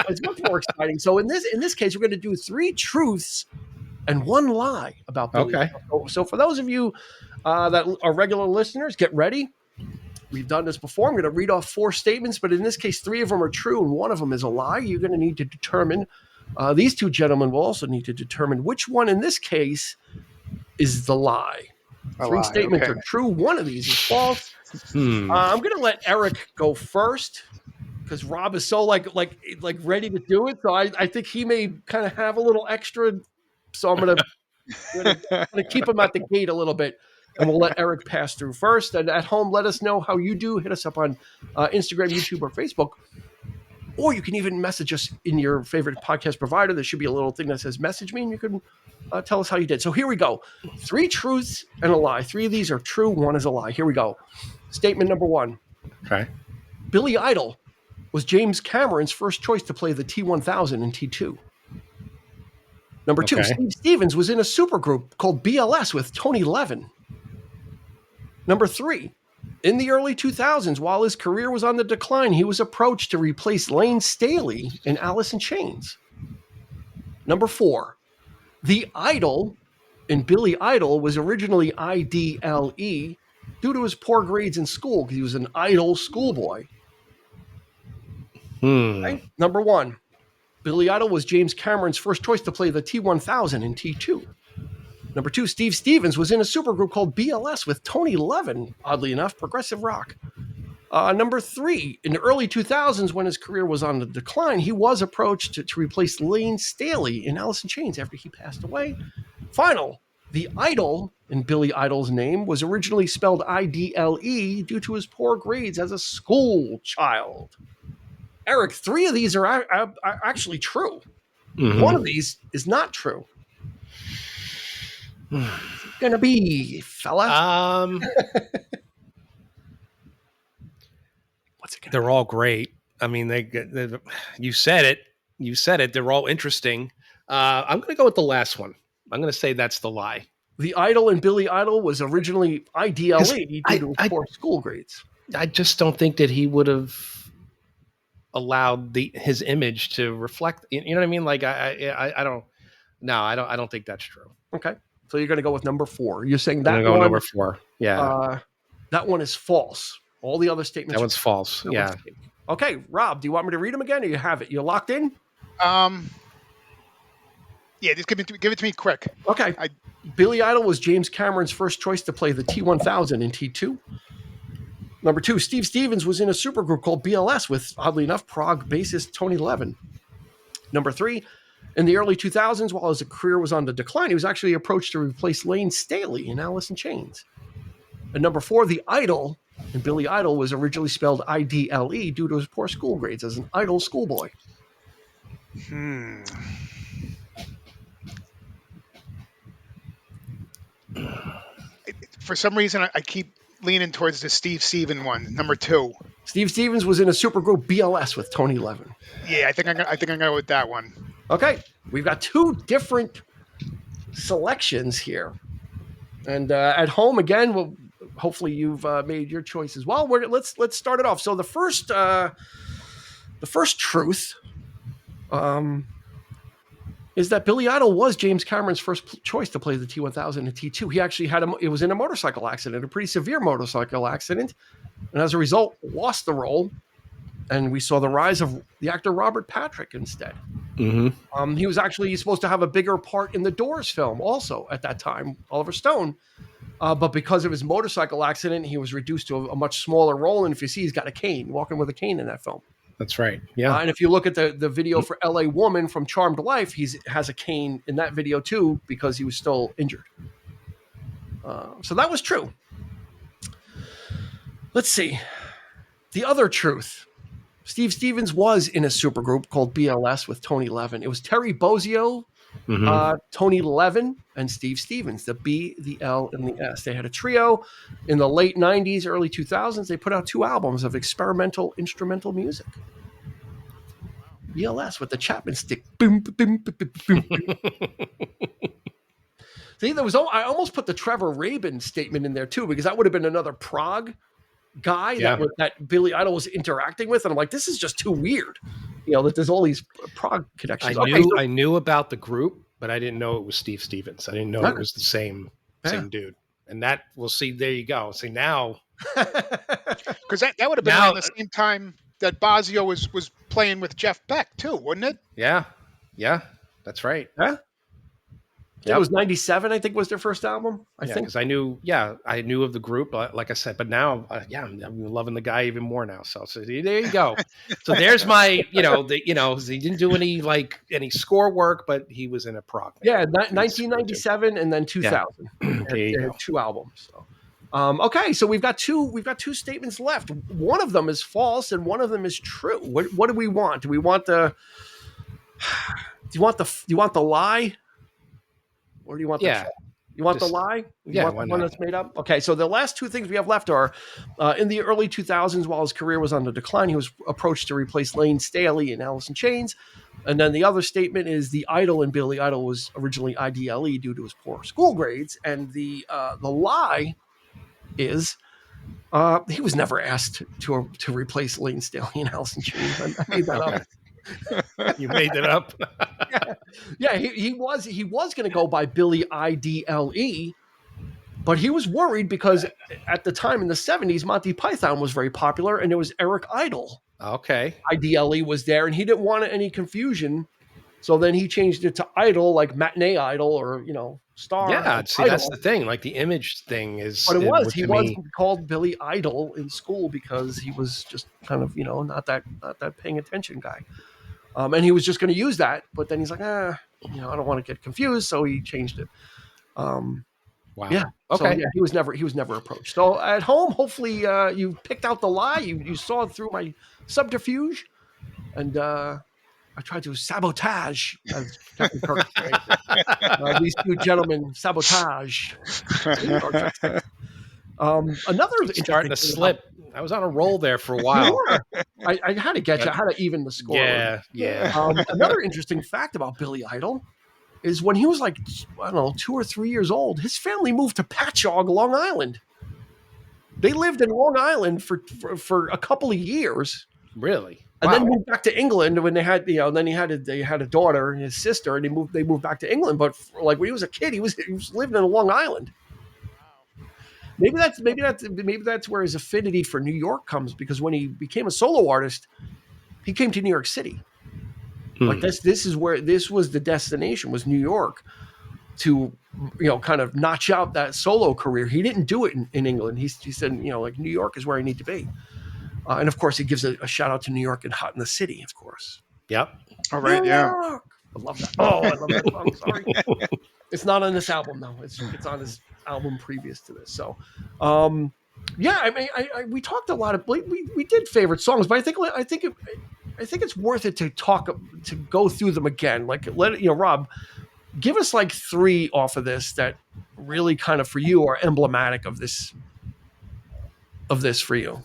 is much more exciting. So in this case, we're going to do 3 truths and 1 lie about Billy Idol. So for those of you that are regular listeners, get ready. We've done this before. I'm going to read off 4 statements, but in this case, 3 of them are true and 1 of them is a lie. You're going to need to determine. These 2 gentlemen will also need to determine which one in this case is the lie. 3 statements are true. 1 of these is false. I'm going to let Eric go first because Rob is so like ready to do it. So I think he may kind of have a little extra. So I'm going to keep him at the gate a little bit, and we'll let Eric pass through first. And at home, let us know how you do. Hit us up on Instagram, YouTube, or Facebook. Or you can even message us in your favorite podcast provider. There should be a little thing that says message me, and you can tell us how you did. So here we go. 3 truths and a lie. 3 of these are true. 1 is a lie. Here we go. Statement number 1. Okay. Billy Idol was James Cameron's first choice to play the T-1000 and T2. Number 2, Steve Stevens was in a supergroup called BLS with Tony Levin. Number 3, in the early 2000s, while his career was on the decline, he was approached to replace Lane Staley in Alice in Chains. Number 4, the Idol in Billy Idol was originally IDLE due to his poor grades in school because he was an idle schoolboy. Okay? Number 1, Billy Idol was James Cameron's first choice to play the T-1000 and T2. Number 2, Steve Stevens was in a supergroup called BLS with Tony Levin, oddly enough, progressive rock. Number 3, in the early 2000s, when his career was on the decline, he was approached to replace Lane Staley in Alice in Chains after he passed away. Final, the Idol in Billy Idol's name was originally spelled IDLE due to his poor grades as a school child. Eric, 3 of these are actually true. 1 of these is not true. What's it gonna be, fella? What's it gonna They're all great. I mean, you said it. You said it. They're all interesting. I'm going to go with the last one. I'm going to say that's the lie. The Idol in Billy Idol was originally IDLE due to poor school grades. I just don't think that he would have allowed his image to reflect. You know what I mean? Like I don't. No, I don't think that's true. Okay, so you're going to go with number 4. You're saying that I'm going to go number 4. Yeah, that one is false. All the other statements. That one's false. Yeah. Okay, Rob, do you want me to read them again, or you have it? You're locked in. Yeah, just give it to me quick. Okay. Billy Idol was James Cameron's first choice to play the T-1000 and T2. Number 2, Steve Stevens was in a supergroup called BLS with, oddly enough, prog bassist Tony Levin. Number 3, in the early 2000s, while his career was on the decline, he was actually approached to replace Lane Staley in Alice in Chains. And number 4, the Idol in Billy Idol was originally spelled IDLE due to his poor school grades as an idle schoolboy. For some reason, I keep leaning towards the Steve Stevens one, number 2. Steve Stevens was in a supergroup BLS with Tony Levin. Yeah, I think I'm gonna go with that one. Okay, we've got 2 different selections here, and at home again. Well, hopefully you've made your choice as well. Let's start it off. So the first truth is that Billy Idol was James Cameron's first choice to play the T-1000 and T-2. He actually it was in a motorcycle accident, a pretty severe motorcycle accident, and as a result, lost the role. And we saw the rise of the actor Robert Patrick instead. Mm-hmm. He was actually supposed to have a bigger part in the Doors film also at that time, Oliver Stone. But because of his motorcycle accident, he was reduced to a much smaller role. And if you see, he's got a cane, walking with a cane in that film. That's right. Yeah. And if you look at the video for L.A. Woman from Charmed Life, he has a cane in that video too because he was still injured. So that was true. Let's see. The other truth. Steve Stevens was in a supergroup called BLS with Tony Levin. It was Terry Bozzio, Tony Levin, and Steve Stevens, the B, the L, and the S. They had a trio in the late 90s, early 2000s. They put out 2 albums of experimental instrumental music. BLS with the Chapman stick. Boom, boom, boom, boom, boom. See, I almost put the Trevor Rabin statement in there too, because that would have been another prog guy that Billy Idol was interacting with, and I'm like, this is just too weird, that there's all these prog connections. I knew about the group, but I didn't know it was Steve Stevens. I didn't know it was the same dude. And that, we'll see. There you go. See now, because that would have been around the same time that Bozzio was playing with Jeff Beck too, wouldn't it? Yeah, that's right. Yeah. It was 97, I think, was their first album. I think because I knew of the group, like I said, but now, I'm loving the guy even more now. So there you go. So there's my, he didn't do any score work, but he was in a prog. 1997 and then 2000. Yeah. They had 2 albums. So. Okay, so we've got two statements left. One of them is false, and one of them is true. What do we want? Do we want the? Do you want the lie? Or do you want the You want the lie? You want the one that's made up? Okay, so the last 2 things we have left are in the early 2000s, while his career was on the decline, he was approached to replace Lane Staley in Alice in Chains. And then the other statement is the Idol in Billy Idol was originally IDLE due to his poor school grades. And the lie is he was never asked to replace Lane Staley in Alice in Chains. I made that up. You made it up. He was going to go by Billy IDLE, but he was worried because at the time in the 70s, Monty Python was very popular, and it was Eric Idle. Okay, IDLE was there, and he didn't want any confusion, so then he changed it to Idol, like Matinee Idol or Star. Yeah, see, Idol. that's the thing. Like the image thing is. But he was called Billy Idol in school because he was just kind of not that paying attention guy. And he was just going to use that, but then he's like, I don't want to get confused, so he changed it. Wow. Yeah. Okay. So, he was never approached. So at home, hopefully you picked out the lie. You saw through my subterfuge, and I tried to sabotage, as Captain Kirk said. These 2 gentlemen sabotage. Another starting to slip. I was on a roll there for a while. I had to get you. I had to even the score. Yeah. Another interesting fact about Billy Idol is when he was 2 or 3 years old, his family moved to Patchogue, Long Island. They lived in Long Island for a couple of years. Really? And then moved back to England when they had, then they had a daughter and his sister, and they moved back to England. But when he was a kid, he was living in Long Island. Maybe that's where his affinity for New York comes, because when he became a solo artist, he came to New York City. Like this is where this was the destination, was New York, to kind of notch out that solo career. He didn't do it in England. He said New York is where I need to be. And of course, he gives a shout out to New York and Hot in the City, of course. Yep. All right. New York. I love that. Oh, I love that song. Sorry. It's not on this album though. It's on his album previous to this. So, we talked a lot of we did favorite songs, but I think it's worth it to go through them again. Like Rob, give us 3 off of this that really kind of for you are emblematic of this for you?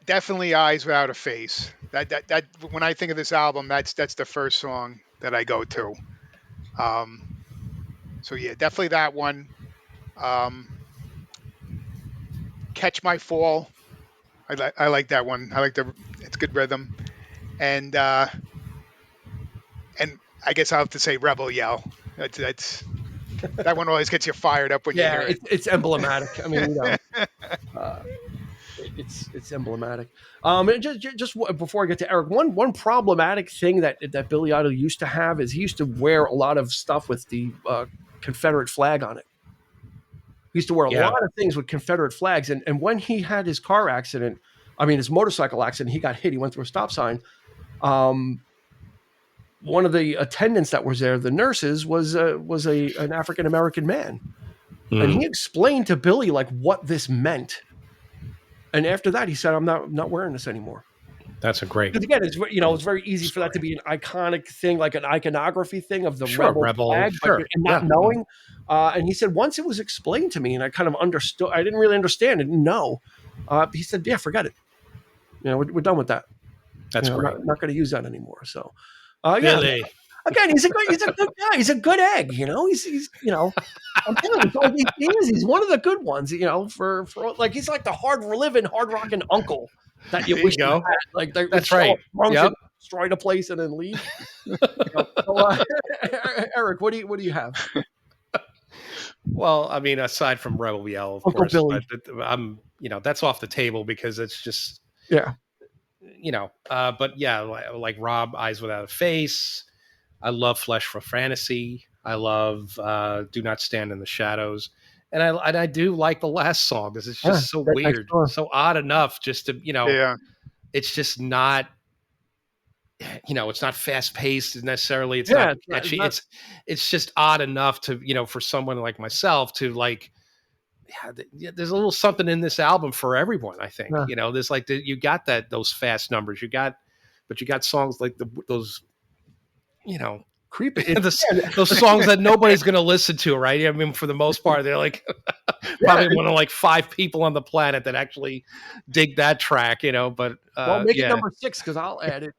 Definitely Eyes Without a Face. That when I think of this album, that's the first song that I go to. So yeah, definitely that one. Catch My Fall. I like that one. It's good rhythm. And I guess I'll have to say Rebel Yell. That's that one always gets you fired up when you hear it. It's emblematic. I mean, it's emblematic. Just before I get to Eric, one problematic thing that Billy Idol used to have is he used to wear a lot of stuff with the Confederate flag on it. He used to wear a lot of things with Confederate flags, and when he had his car accident, his motorcycle accident, he got hit. He went through a stop sign. One of the attendants that was there, the nurses, was an African American man, and he explained to Billy like what this meant. And after that, he said, "I'm not wearing this anymore." That's a great. Because again, it's very easy for that to be an iconic thing, like an iconography thing of the rebel flag, and not knowing. And he said, once it was explained to me, and I kind of understood. I didn't really understand. I didn't know. He said, "Yeah, forget it. We're done with that. That's great. I'm not going to use that anymore." So, Billy. Again, he's a good guy. He's a good egg. He's I'm telling you, he's one of the good ones. For like he's like the hard rocking uncle that you wish you had. Like that's right. Yep. Destroy the place and then leave. Eric, what do you have? Well, aside from Rebel Yell, of Uncle course, Billy. but I'm that's off the table because it's just but yeah, like Rob, Eyes Without a Face. I love Flesh for Fantasy. I love Do Not Stand in the Shadows. And I do like the last song because it's just so weird, so odd enough just to, it's just not, it's not fast paced necessarily. It's not catchy. It's just odd enough to, for someone like myself to like, there's a little something in this album for everyone. I think, there's like, you got those fast numbers but you got songs like those, creepy. Those songs that nobody's going to listen to, right? For the most part, they're like probably one of like 5 people on the planet that actually dig that track, But make it number 6 because I'll add it.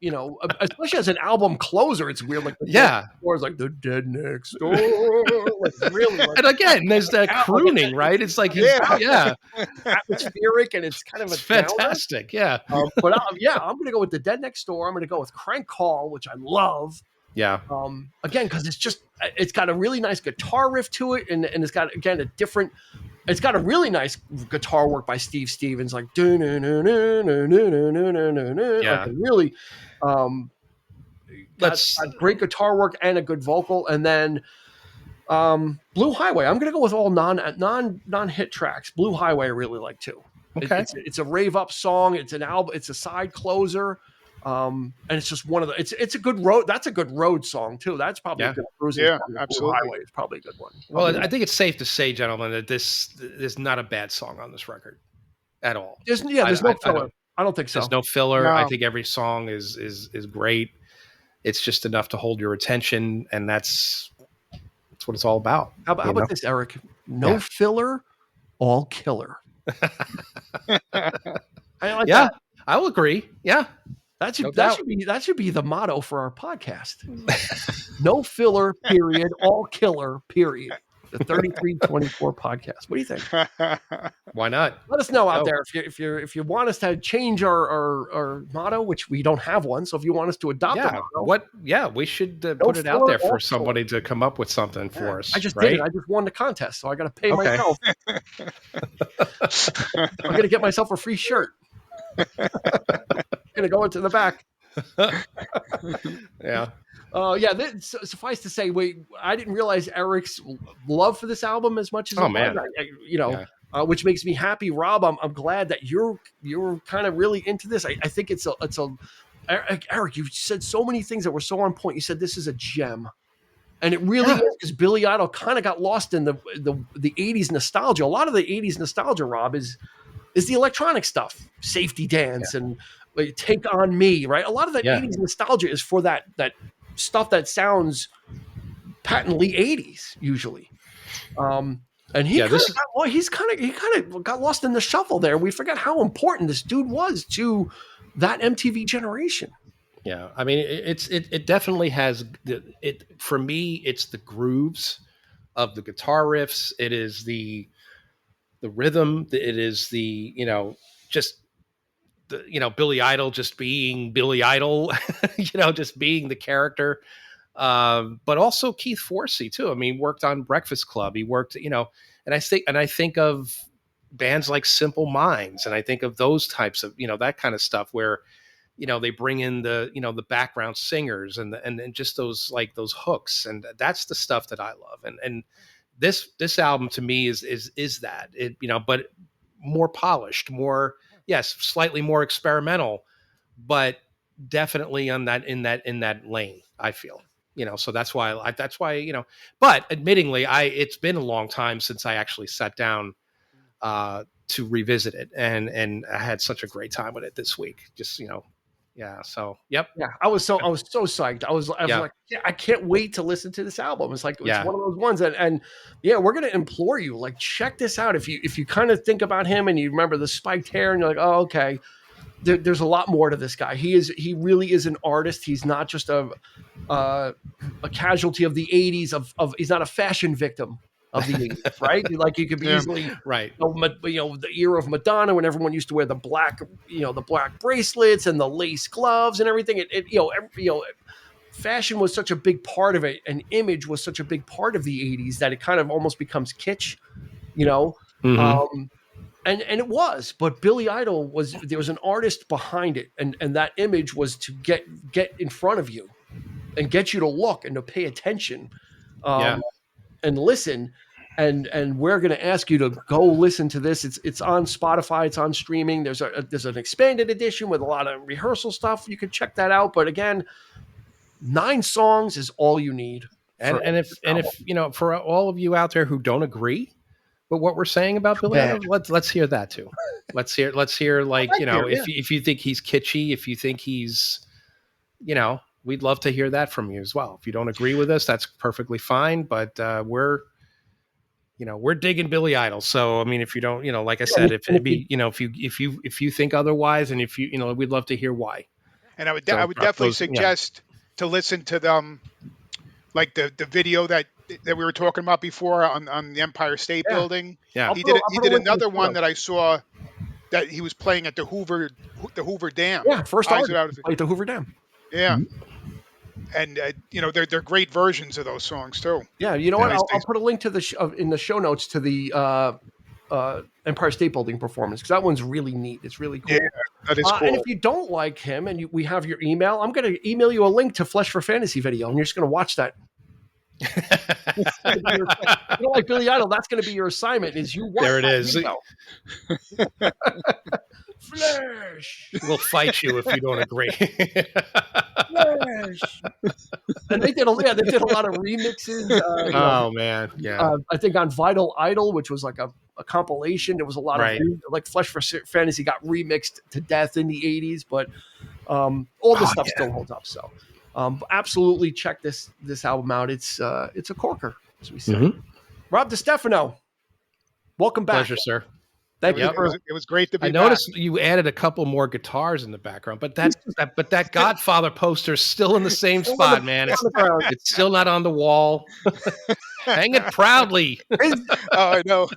Especially as an album closer, it's weird. Like or like the Dead Next Door. Really, and again, there's that crooning, right? It's like atmospheric, and it's kind of fantastic, downer. But I'm going to go with the Dead Next Door. I'm going to go with Crank Call, which I love. Yeah. Again, because it's got a really nice guitar riff to it, and it's got it's got a really nice guitar work by Steve Stevens, like like really, got great guitar work and a good vocal, and then Blue Highway. I'm gonna go with all non-hit tracks. Blue Highway I really like too. Okay, it's a rave up song. It's an album. It's a side closer. And it's just one of the. It's a good road. That's a good road song too. That's probably a good cruising. Yeah, absolutely. Highway is probably a good one. Well, I think it's safe to say, gentlemen, that there's not a bad song on this record at all. There's no filler. I don't think so. There's no filler. No. I think every song is great. It's just enough to hold your attention, and that's what it's all about. How about this, Eric? No filler, all killer. I like that. I will agree. Yeah. That should be the motto for our podcast. No filler, period. All killer, period. The 3324 podcast. What do you think? Why not? Let us know out there if you want us to change our motto, which we don't have one. So if you want us to adopt a motto, we should put it out there for somebody to come up with something for us. I just did it. I just won the contest, so I got to pay myself. I'm gonna get myself a free shirt. Gonna go into the back. Suffice to say, I didn't realize Eric's love for this album as much as which makes me happy. Rob, I'm glad that you're kind of really into this. I think it's a Eric, you said so many things that were so on point. You said this is a gem. And it really is, because Billy Idol kind of got lost in the 80s nostalgia. A lot of the 80s nostalgia, Rob, is the electronic stuff, Safety Dance and Take On Me, right? A lot of that 80s nostalgia is for that stuff that sounds patently 80s usually. And he Yeah, this he kind of got lost in the shuffle there. We forget how important this dude was to that MTV generation. Yeah, I mean, it definitely has it for me. It's the grooves of the guitar riffs. It is the rhythm. It is the just Billy Idol just being Billy Idol, just being the character. But also Keith Forsey too. I mean, worked on Breakfast Club. He worked, and I think of bands like Simple Minds, and I think of those types of that kind of stuff where they bring in the background singers and just those hooks, and that's the stuff that I love. And this album to me is that it but more polished, more slightly more experimental, but definitely in that lane, I feel. So that's why but admittingly it's been a long time since I actually sat down to revisit it, and I had such a great time with it this week. Just yeah. So yep. Yeah, I was so psyched. I was like, yeah, I can't wait to listen to this album. It's like it's one of those ones, and yeah, we're gonna implore you, like, check this out. If you kind of think about him and you remember the spiked hair, and you're like, oh, okay, there's a lot more to this guy. He really is an artist. He's not just a casualty of the '80s. Of he's not a fashion victim of the 80s, right? Like, you could be easily right. The era of Madonna, when everyone used to wear the black bracelets and the lace gloves and everything. Fashion was such a big part of it, and image was such a big part of the 80s that it kind of almost becomes kitsch, Mm-hmm. And it was. But Billy Idol there was an artist behind it, and that image was to get in front of you and get you to look and to pay attention. And listen, and we're going to ask you to go listen to this. It's on Spotify. It's on streaming. There's an expanded edition with a lot of rehearsal stuff. You can check that out. But again, 9 songs is all you need. And if for all of you out there who don't agree with what we're saying about Billy Idol, let's hear that too. Let's hear if you think he's kitschy, if you think he's we'd love to hear that from you as well. If you don't agree with us, that's perfectly fine. But we're digging Billy Idol. So I mean, if you don't, like I said, if you think otherwise, and if we'd love to hear why. And I would definitely suggest to listen to them, like the video that we were talking about before on the Empire State Building. Yeah, he did another one that I saw that he was playing at the Hoover Dam. Yeah, first time at the Hoover Dam. Yeah. Mm-hmm. And they're great versions of those songs too. Yeah, you know what? I'll put a link to in the show notes to the Empire State Building performance, because that one's really neat. It's really cool. Yeah, that is cool. And if you don't like him and we have your email, I'm going to email you a link to Flesh for Fantasy video, and you're just going to watch that. You don't like Billy Idol? That's going to be your assignment. Is you watch there it is. Flesh. We'll fight you if you don't agree. Flesh. And they did a lot of remixes. Man, yeah. I think on Vital Idol, which was like a compilation, there was a lot of like Flesh for Fantasy got remixed to death in the 80s, but all this stuff still holds up. So absolutely check this album out. It's a corker, as we say. Mm-hmm. Rob DeStefano, welcome back. Pleasure, sir. Thank you. It was great to be back. I noticed you added a couple more guitars in the background, but that Godfather poster is still in the same spot, man. It's still not on the wall. Hang it proudly. I know.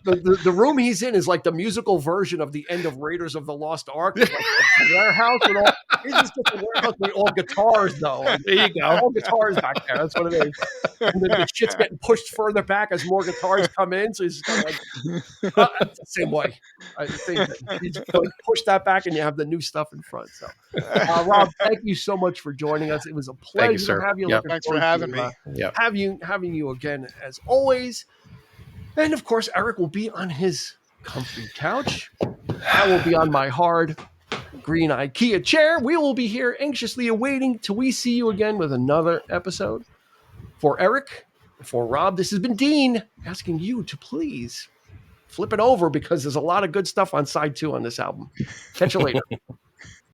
The room he's in is like the musical version of the end of Raiders of the Lost Ark. It's like a warehouse with all. It's just a warehouse with all guitars, though. There you go. All guitars back there. That's what it is. And then the shit's getting pushed further back as more guitars come in. So he's kind of like the same way. I think you just push that back and you have the new stuff in front. So, Rob, thank you so much for joining us. It was a pleasure to have you. Yep. Thanks for having me. Having you again as always. And of course, Eric will be on his comfy couch. I will be on my hard green IKEA chair. We will be here anxiously awaiting till we see you again with another episode. For Eric, for Rob, this has been Dean asking you to please flip it over, because there's a lot of good stuff on side 2 on this album. Catch you later.